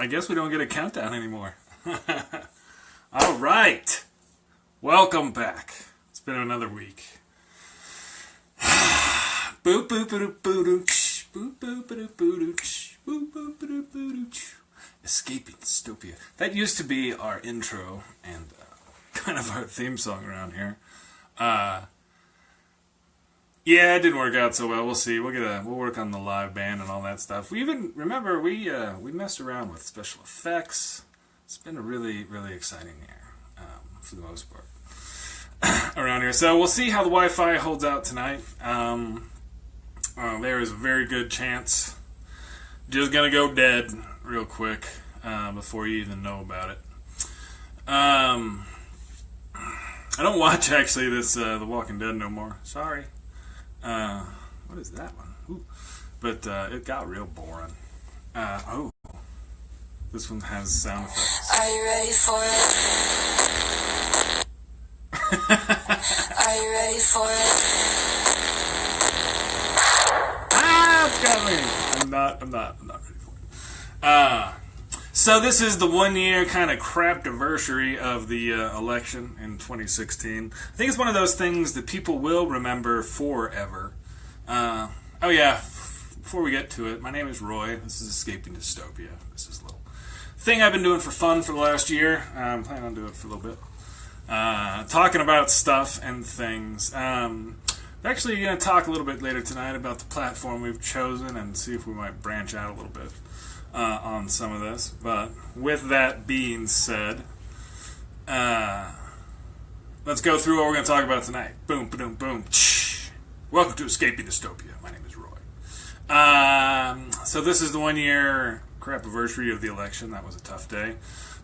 I guess we don't get a countdown anymore. All right. Welcome back. It's been another week. Boop boop boop boop boop boop boop boop boop boop boop. Escaping dystopia. That used to be our intro and kind of our theme song around here. Yeah, it didn't work out so well. We'll see. We'll work on the live band and all that stuff. We even remember we messed around with special effects. It's been a really, really exciting year for the most part around here. So we'll see how the Wi-Fi holds out tonight. There is a very good chance just gonna go dead real quick before you even know about it. I don't watch actually this The Walking Dead no more. Sorry. What is that one? Ooh. But it got real boring. Oh, this one has sound effects. Are you ready for it? Are you ready for it? It's got me. I'm not ready for it. So this is the 1 year kind of crapiversary of the election in 2016. I think it's one of those things that people will remember forever. Oh yeah, before we get to it, my name is Roy. This is Escaping Dystopia. This is a little thing I've been doing for fun for the last year. I'm planning on doing it for a little bit. Talking about stuff and things. I'm actually going to talk a little bit later tonight about the platform we've chosen and see if we might branch out a little bit on some of this. But with that being said, let's go through what we're going to talk about tonight. Boom, boom, boom. Welcome to Escaping Dystopia. My name is Roy. So this is the 1 year crapiversary of the election. That was a tough day.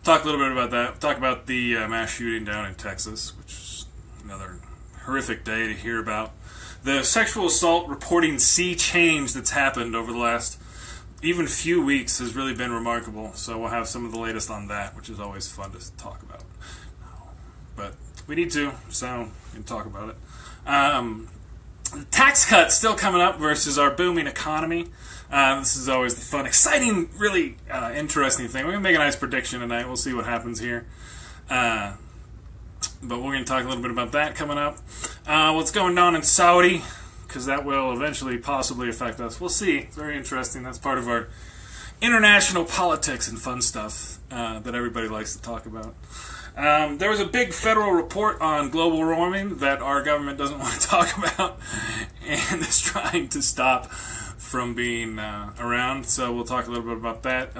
Talk a little bit about that. Talk about the mass shooting down in Texas, which is another horrific day to hear about. The sexual assault reporting sea change that's happened over the last even few weeks has really been remarkable. So we'll have some of the latest on that, which is always fun to talk about. But we need to, so we can talk about it. Tax cuts still coming up versus our booming economy. This is always the fun, exciting, really interesting thing. We're going to make a nice prediction tonight. We'll see what happens here. But we're going to talk a little bit about that coming up. What's going on in Saudi, because that will eventually possibly affect us. We'll see. It's very interesting. That's part of our international politics and fun stuff that everybody likes to talk about. There was a big federal report on global warming that our government doesn't want to talk about and is trying to stop from being around. So we'll talk a little bit about that.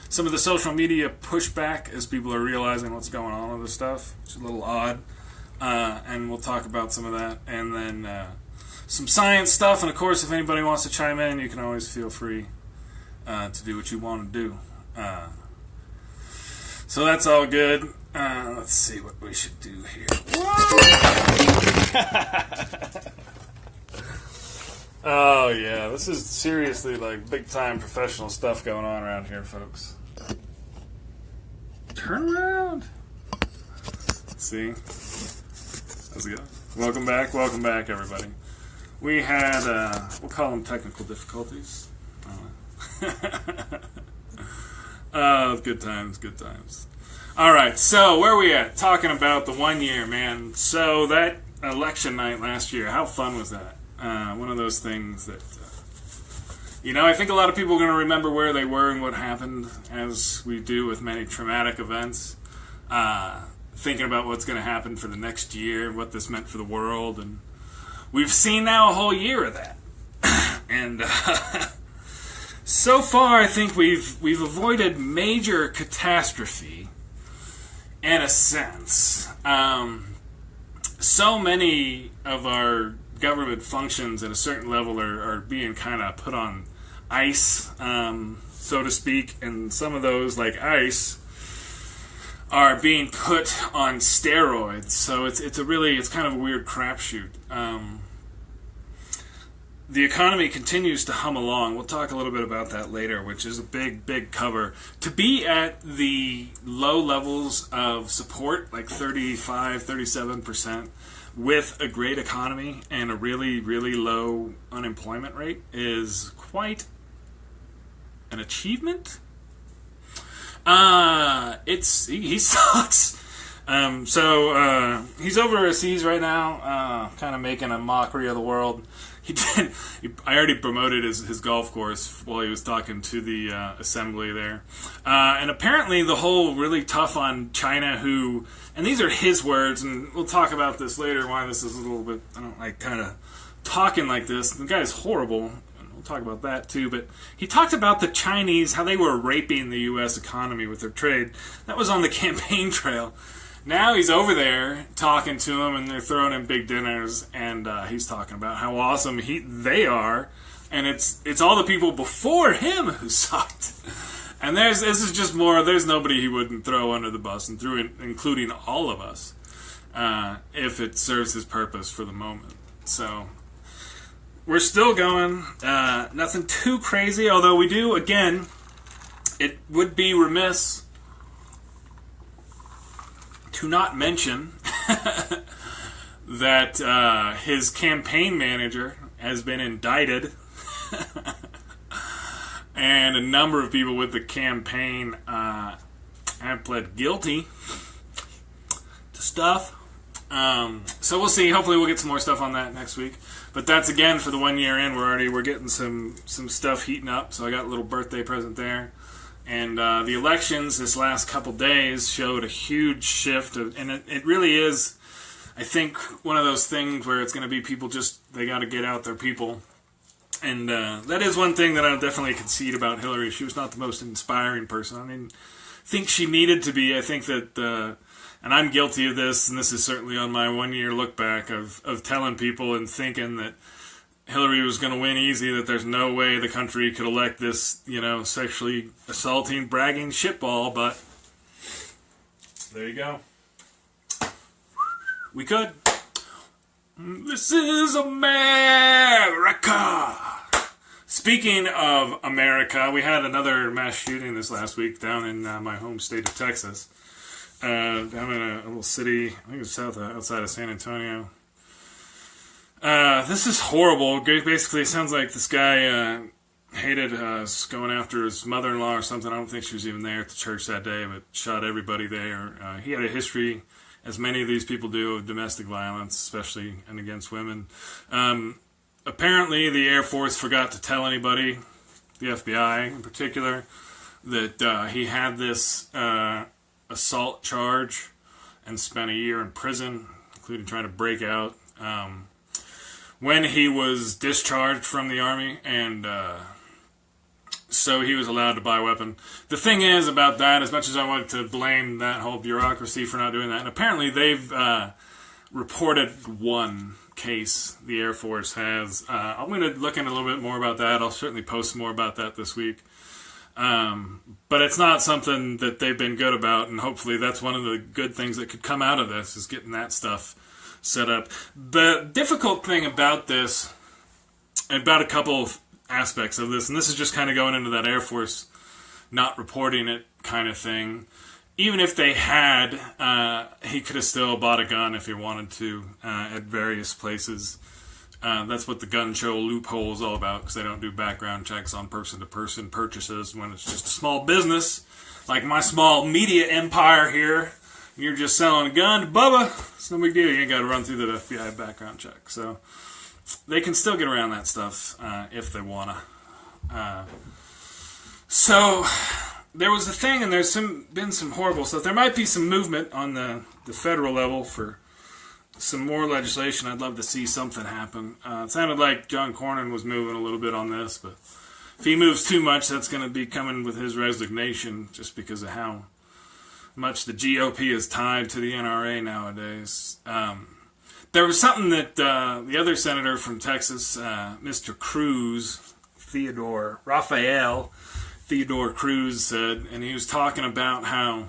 Some of the social media pushback as people are realizing what's going on with this stuff, which is a little odd. And we'll talk about some of that. And then some science stuff. And of course, if anybody wants to chime in, you can always feel free to do what you want to do. So that's all good. Let's see what we should do here. Oh yeah, this is seriously like big time professional stuff going on around here, folks. Turn around. See? How's it going? Welcome back everybody. We had, we'll call them technical difficulties. Good times. Alright, so where are we at? Talking about the 1 year, man. So that election night last year, how fun was that? One of those things that, I think a lot of people are going to remember where they were and what happened, as we do with many traumatic events. Thinking about what's going to happen for the next year, what this meant for the world, and we've seen now a whole year of that. And so far, I think we've avoided major catastrophe, in a sense. So many of our government functions at a certain level are being kind of put on ice, so to speak, and some of those, like ICE, are being put on steroids. So it's kind of a weird crapshoot. The economy continues to hum along. We'll talk a little bit about that later, which is a big cover. To be at the low levels of support, like 35, 37%, with a great economy and a really, really low unemployment rate is quite an achievement. He sucks. He's overseas right now, kind of making a mockery of the world. I already promoted his golf course while he was talking to the assembly there. And apparently the whole really tough on China and these are his words, and we'll talk about this later, why this is a little bit, I don't like kind of talking like this. The guy's horrible. We'll talk about that too, but he talked about the Chinese, how they were raping the U.S. economy with their trade. That was on the campaign trail. Now he's over there talking to them, and they're throwing him big dinners, and he's talking about how awesome they are, and it's all the people before him who sucked. And this is just more. There's nobody he wouldn't throw under the bus, and including all of us, if it serves his purpose for the moment. So we're still going. Nothing too crazy, although we do. Again, it would be remiss to not mention that his campaign manager has been indicted, and a number of people with the campaign have pled guilty to stuff. So we'll see. Hopefully we'll get some more stuff on that next week. But that's again for the 1 year in. We're getting some stuff heating up. So I got a little birthday present there. And the elections this last couple days showed a huge shift, and it really is, I think, one of those things where it's going to be people they got to get out their people. And that is one thing that I'll definitely concede about Hillary. She was not the most inspiring person. I mean, I think she needed to be. I think that, and I'm guilty of this, and this is certainly on my 1 year look back of telling people and thinking that Hillary was going to win easy, that there's no way the country could elect this, sexually assaulting, bragging shitball, but there you go. We could. This is America! Speaking of America, we had another mass shooting this last week down in my home state of Texas. Down in a little city, I think it's outside of San Antonio. This is horrible. Basically, it sounds like this guy hated us going after his mother-in-law or something. I don't think she was even there at the church that day, but shot everybody there. He had a history, as many of these people do, of domestic violence, especially and against women. Apparently, the Air Force forgot to tell anybody, the FBI in particular, that he had this assault charge and spent a year in prison, including trying to break out. When he was discharged from the Army, and so he was allowed to buy a weapon. The thing is about that, as much as I wanted to blame that whole bureaucracy for not doing that, and apparently they've reported one case, the Air Force has. I'm going to look into a little bit more about that. I'll certainly post more about that this week. But it's not something that they've been good about, and hopefully that's one of the good things that could come out of this, is getting that stuff set up. The difficult thing about this, about a couple of aspects of this, and this is just kind of going into that Air Force not reporting it kind of thing. Even if they had, he could have still bought a gun if he wanted to at various places. That's what the gun show loophole is all about, because they don't do background checks on person-to-person purchases when it's just a small business, like my small media empire here. You're just selling a gun to Bubba. It's no big deal. You ain't got to run through the FBI background check. So they can still get around that stuff if they want to. So there was a thing, and there's been some horrible stuff. There might be some movement on the federal level for some more legislation. I'd love to see something happen. It sounded like John Cornyn was moving a little bit on this, but if he moves too much, that's going to be coming with his resignation, just because of how much the GOP is tied to the NRA nowadays. There was something that the other senator from Texas, Mr. Cruz, Rafael Theodore Cruz, said, and he was talking about how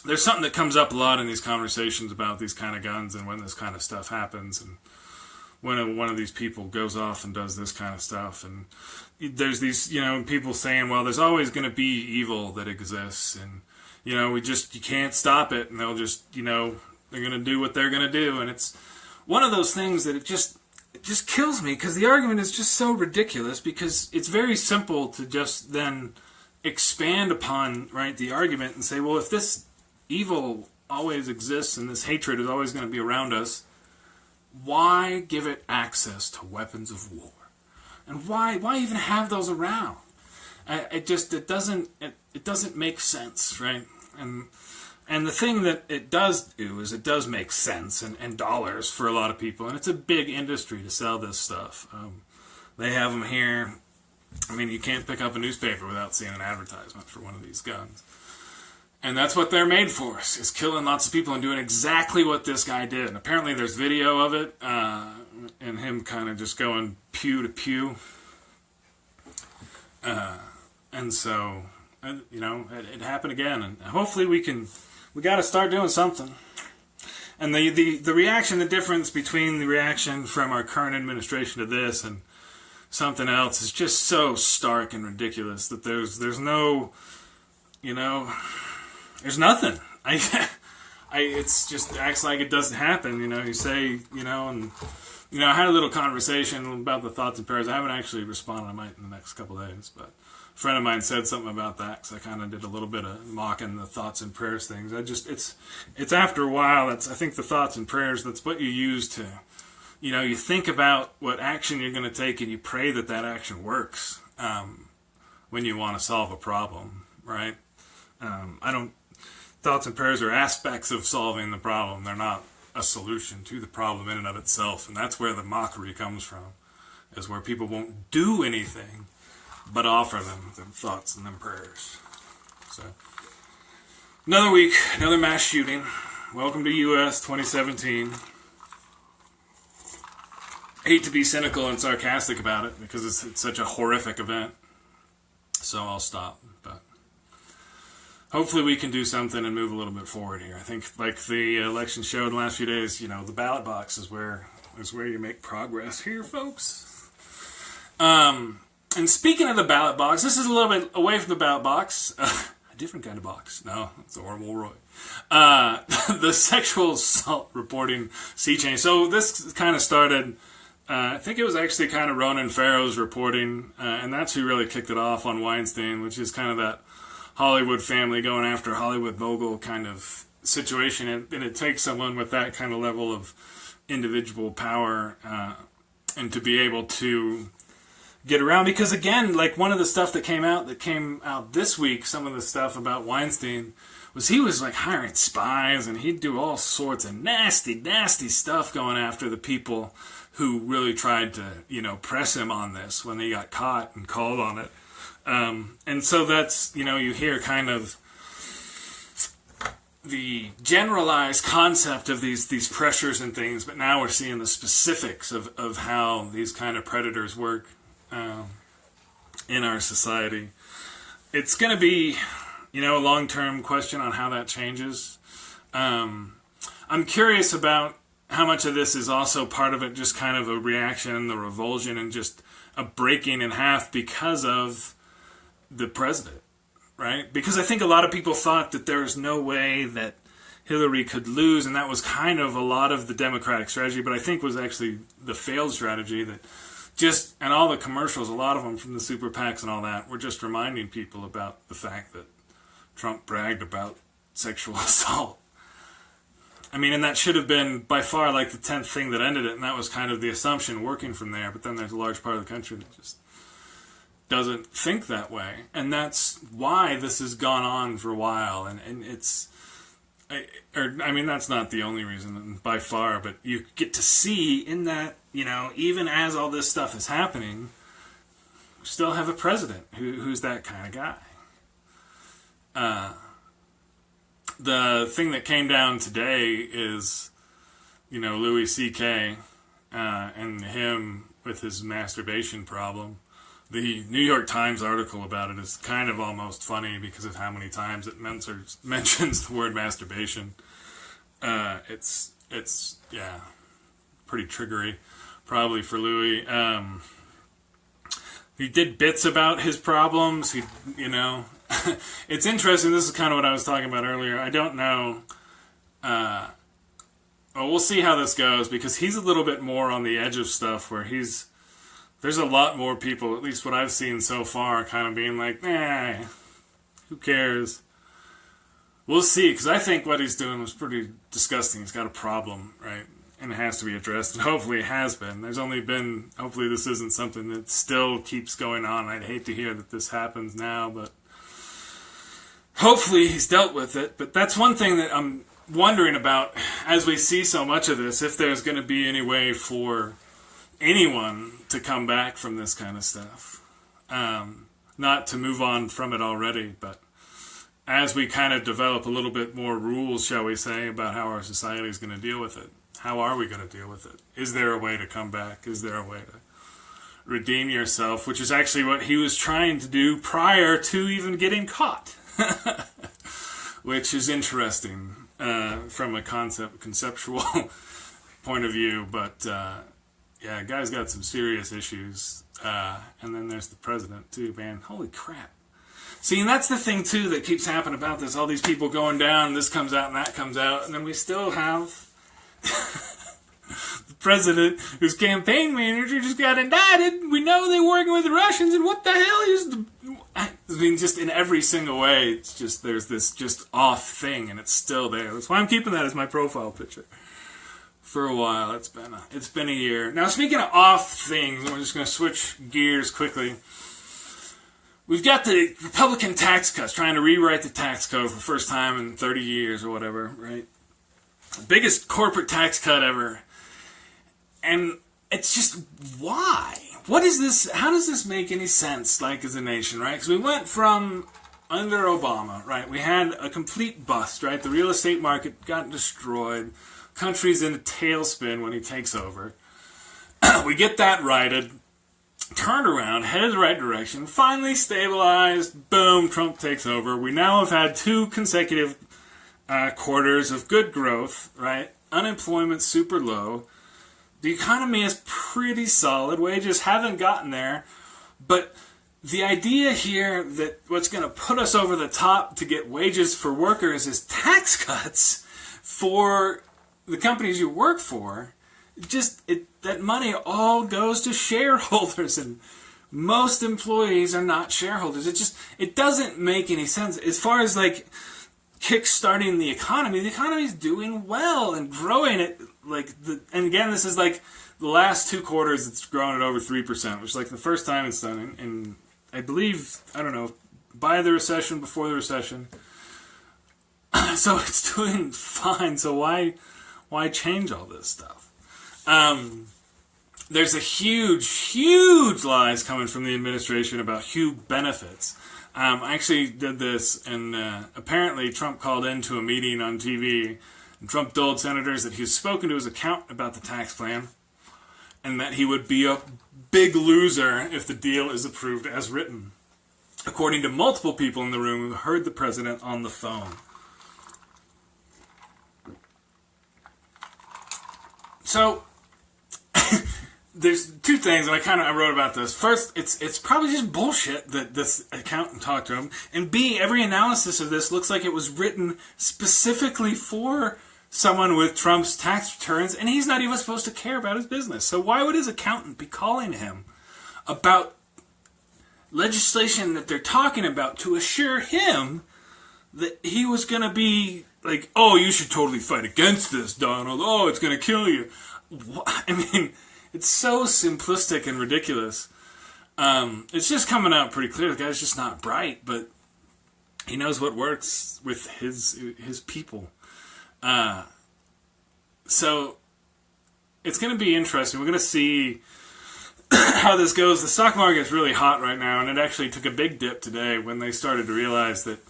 there's something that comes up a lot in these conversations about these kind of guns and when this kind of stuff happens, and when one of these people goes off and does this kind of stuff. And there's these, people saying, well, there's always going to be evil that exists, and you can't stop it, and they'll just, they're going to do what they're going to do. And it's one of those things that it just kills me, because the argument is just so ridiculous, because it's very simple to just then expand upon, right, the argument and say, well, if this evil always exists and this hatred is always going to be around us, why give it access to weapons of war? And why even have those around? It doesn't make sense, right? And the thing that it does do is it does make sense and dollars for a lot of people, and it's a big industry to sell this stuff. They have them here. I mean, you can't pick up a newspaper without seeing an advertisement for one of these guns. And that's what they're made for, is killing lots of people and doing exactly what this guy did. And apparently there's video of it, and him kind of just going pew to pew. And so, you know, it happened again. And hopefully we got to start doing something. And the reaction, the difference between the reaction from our current administration to this and something else is just so stark and ridiculous that there's no, you know, there's nothing. It's just acts like it doesn't happen. You know, you say, you know, and you know, I had a little conversation about the thoughts and prayers. I haven't actually responded. I might in the next couple of days, but a friend of mine said something about that because I kind of did a little bit of mocking the thoughts and prayers things. It's after a while. I think the thoughts and prayers, that's what you use to, you know, you think about what action you're going to take and you pray that action works when you want to solve a problem, right? Thoughts and prayers are aspects of solving the problem. They're not a solution to the problem in and of itself. And that's where the mockery comes from, is where people won't do anything but offer them thoughts and them prayers. So, another week, another mass shooting. Welcome to U.S. 2017. I hate to be cynical and sarcastic about it because it's such a horrific event. So I'll stop. But hopefully we can do something and move a little bit forward here. I think, like the election showed in the last few days, you know, the ballot box is where you make progress here, folks. And speaking of the ballot box, this is a little bit away from the ballot box. A different kind of box. No, it's a Orville Roy. The sexual assault reporting sea change. So this kind of started, I think it was actually kind of Ronan Farrow's reporting, and that's who really kicked it off on Weinstein, which is kind of that Hollywood family going after Hollywood mogul kind of situation. And it takes someone with that kind of level of individual power and to be able to get around. Because again, like one of the stuff that came out this week, some of the stuff about Weinstein, was he was like hiring spies and he'd do all sorts of nasty stuff going after the people who really tried to, you know, press him on this when they got caught and called on it. And so that's, you know, you hear kind of the generalized concept of these pressures and things, but now we're seeing the specifics of how these kind of predators work in our society. It's going to be, you know, a long-term question on how that changes. I'm curious about how much of this is also part of it just kind of a reaction, the revulsion, and just a breaking in half because of the president, right? Because I think a lot of people thought that there was no way that Hillary could lose, and that was kind of a lot of the Democratic strategy, but I think was actually the failed strategy that just, and all the commercials, a lot of them from the super PACs and all that, were just reminding people about the fact that Trump bragged about sexual assault. I mean, and that should have been by far like the 10th thing that ended it, and that was kind of the assumption working from there, but then there's a large part of the country that just doesn't think that way, and that's why this has gone on for a while, and it's, I mean, that's not the only reason by far, but you get to see in that, you know, even as all this stuff is happening, we still have a president who's that kind of guy. The thing that came down today is, you know, Louis C.K. And him with his masturbation problem. The New York Times article about it is kind of almost funny because of how many times it mentions the word masturbation. It's yeah, pretty triggery, probably for Louis. He did bits about his problems. He, you know, it's interesting. This is kind of what I was talking about earlier. I don't know. Well, we'll see how this goes because he's a little bit more on the edge of stuff where there's a lot more people, at least what I've seen so far, kind of being like, Who cares? We'll see, because I think what he's doing was pretty disgusting. He's got a problem, right? And it has to be addressed, and hopefully it has been. There's only been, hopefully this isn't something that still keeps going on. I'd hate to hear that this happens now, but hopefully he's dealt with it. But that's one thing that I'm wondering about as we see so much of this, if there's going to be any way for anyone to come back from this kind of stuff. Not to move on from it already, but as we kind of develop a little bit more rules, shall we say, about how our society is going to deal with it. How are we going to deal with it? Is there a way to come back? Is there a way to redeem yourself? Which is actually what he was trying to do prior to even getting caught. Which is interesting from a conceptual point of view. But, yeah, guy's got some serious issues. And then there's the president, too, man. Holy crap. See, and that's the thing, too, that keeps happening about this. All these people going down, this comes out and that comes out, and then we still have the president whose campaign manager just got indicted. We know they were working with the Russians, and what the hell I mean, just in every single way, it's just, there's this just off thing, and it's still there. That's why I'm keeping that as my profile picture. For a while, it's been a year. Now, speaking of off things, we're just going to switch gears quickly. We've got the Republican tax cuts, trying to rewrite the tax code for the first time in 30 years or whatever, right? The biggest corporate tax cut ever. And it's just, why? What is this? How does this make any sense, like, as a nation, right? Because we went from, under Obama, right? We had a complete bust, right? The real estate market got destroyed. Country's in a tailspin when he takes over. We get that righted. Turned around, headed the right direction, finally stabilized, boom, Trump takes over. We now have had 2 consecutive quarters of good growth, right? Unemployment super low. The economy is pretty solid. Wages haven't gotten there. But the idea here that what's going to put us over the top to get wages for workers is tax cuts for the companies you work for. That money all goes to shareholders, and most employees are not shareholders. It doesn't make any sense. As far as, like, kick-starting the economy's doing well and growing it, and again, this is like the last 2 quarters it's grown at over 3%, which is like the first time it's done in I believe, I don't know, by the recession, before the recession. So it's doing fine, so why change all this stuff? There's a huge lies coming from the administration about huge benefits. I actually did this, and apparently Trump called into a meeting on TV, and Trump told senators that he's spoken to his accountant about the tax plan, and that he would be a big loser if the deal is approved as written, according to multiple people in the room who heard the president on the phone. So there's 2 things, and I wrote about this. First, it's probably just bullshit that this accountant talked to him. And B, every analysis of this looks like it was written specifically for someone with Trump's tax returns, and he's not even supposed to care about his business. So why would his accountant be calling him about legislation that they're talking about to assure him that he was going to be like, oh, you should totally fight against this, Donald. Oh, it's going to kill you. I mean, it's so simplistic and ridiculous. It's just coming out pretty clear. The guy's just not bright, but he knows what works with his people. So it's going to be interesting. We're going to see how this goes. The stock market is really hot right now, and it actually took a big dip today when they started to realize that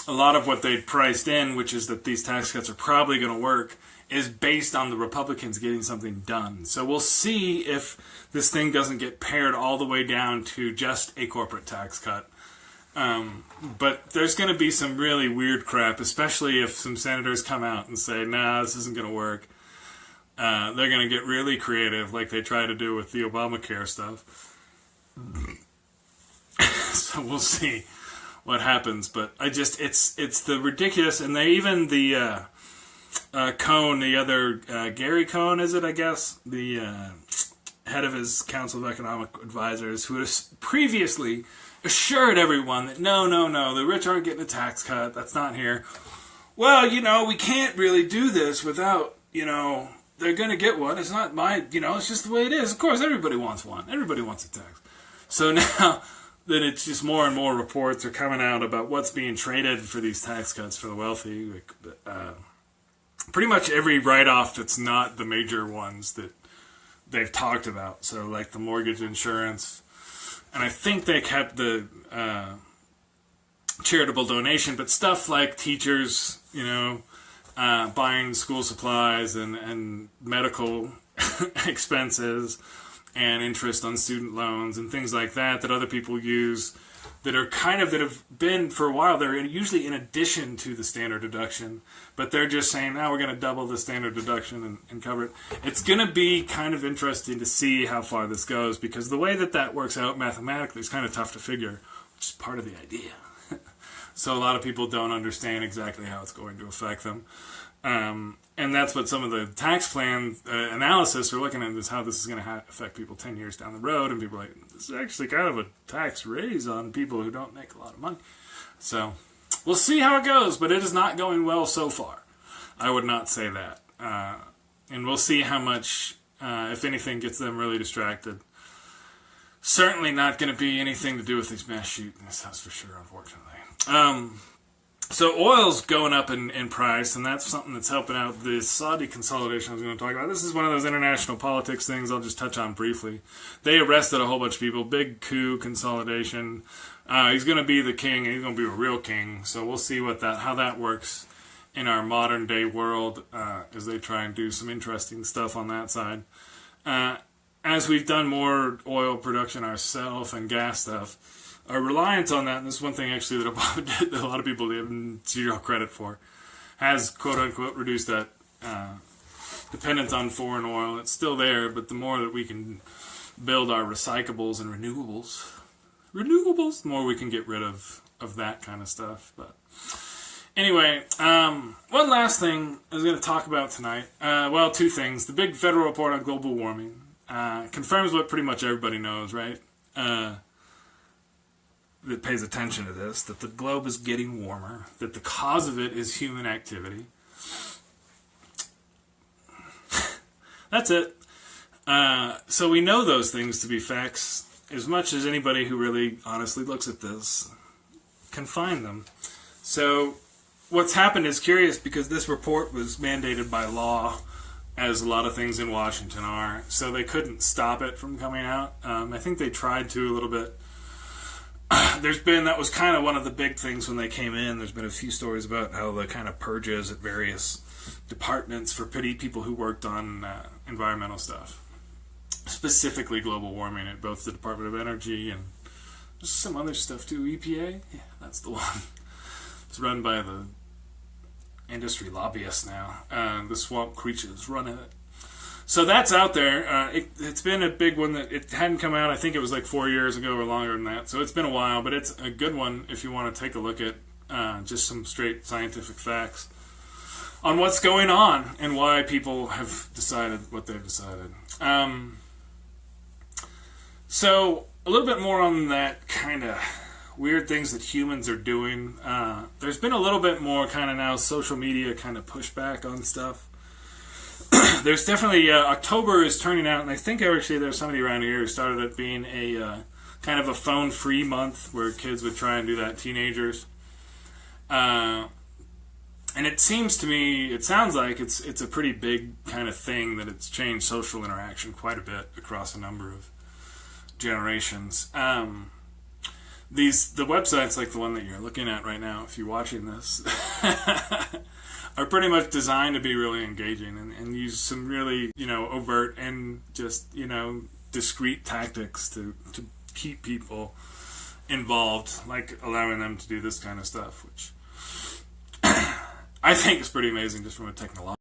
a lot of what they'd priced in, which is that these tax cuts are probably going to work, is based on the Republicans getting something done. So we'll see if this thing doesn't get pared all the way down to just a corporate tax cut. But there's going to be some really weird crap, especially if some senators come out and say, nah, this isn't going to work. They're going to get really creative like they try to do with the Obamacare stuff. So we'll see what happens. But it's the ridiculous, and they even the Cohn, the other Gary Cohn, is it? I guess the head of his Council of Economic Advisors, who has previously assured everyone that no, the rich aren't getting a tax cut. That's not here. Well, we can't really do this without, they're going to get one. It's not it's just the way it is. Of course, everybody wants one. Everybody wants a tax. So now that it's just more and more reports are coming out about what's being traded for these tax cuts for the wealthy. Pretty much every write-off that's not the major ones that they've talked about. So like the mortgage insurance, and I think they kept the charitable donation, but stuff like teachers, buying school supplies and medical expenses and interest on student loans and things like that other people use that have been for a while. They're usually in addition to the standard deduction, but they're just saying, now we're going to double the standard deduction and cover it. It's going to be kind of interesting to see how far this goes, because the way that works out mathematically is kind of tough to figure, which is part of the idea. So a lot of people don't understand exactly how it's going to affect them. And that's what some of the tax plan analysis are looking at, is how this is going to affect people 10 years down the road. And people are like, this is actually kind of a tax raise on people who don't make a lot of money. So we'll see how it goes, but it is not going well so far. I would not say that. And we'll see how much, if anything, gets them really distracted. Certainly not going to be anything to do with these mass shootings, that's for sure, unfortunately. So oil's going up in price, and that's something that's helping out the Saudi consolidation I was going to talk about. This is one of those international politics things I'll just touch on briefly. They arrested a whole bunch of people. Big coup, consolidation. He's going to be the king. He's going to be a real king. So we'll see how that works in our modern day world as they try and do some interesting stuff on that side. As we've done more oil production ourselves and gas stuff, our reliance on that, and this is one thing actually that Obama did that a lot of people give zero credit for, has quote-unquote reduced that dependence on foreign oil. It's still there, but the more that we can build our recyclables and renewables, the more we can get rid of that kind of stuff. But anyway, one last thing I was going to talk about tonight. Two things. The big federal report on global warming confirms what pretty much everybody knows, right? That pays attention to this, that the globe is getting warmer, that the cause of it is human activity. That's it. So we know those things to be facts as much as anybody who really honestly looks at this can find them. So what's happened is curious, because this report was mandated by law, as a lot of things in Washington are, so they couldn't stop it from coming out. I think they tried to a little bit. That was kind of one of the big things when they came in. There's been a few stories about how the kind of purges at various departments for people who worked on environmental stuff, specifically global warming at both the Department of Energy and some other stuff too. EPA, yeah, that's the one. It's run by the industry lobbyists now. The swamp creatures running it. So that's out there. It's been a big one that it hadn't come out. I think it was like 4 years ago or longer than that. So it's been a while, but it's a good one if you want to take a look at just some straight scientific facts on what's going on and why people have decided what they've decided. So a little bit more on that kind of weird things that humans are doing. There's been a little bit more kind of now social media kind of pushback on stuff. There's definitely, October is turning out, and I think actually there's somebody around here who started it being a kind of a phone-free month where kids would try and do that, teenagers. And it seems to me, it sounds like it's a pretty big kind of thing, that it's changed social interaction quite a bit across a number of generations. The websites like the one that you're looking at right now, if you're watching this, are pretty much designed to be really engaging and use some really, overt and just, discreet tactics to keep people involved, like allowing them to do this kind of stuff, which I think is pretty amazing just from a technological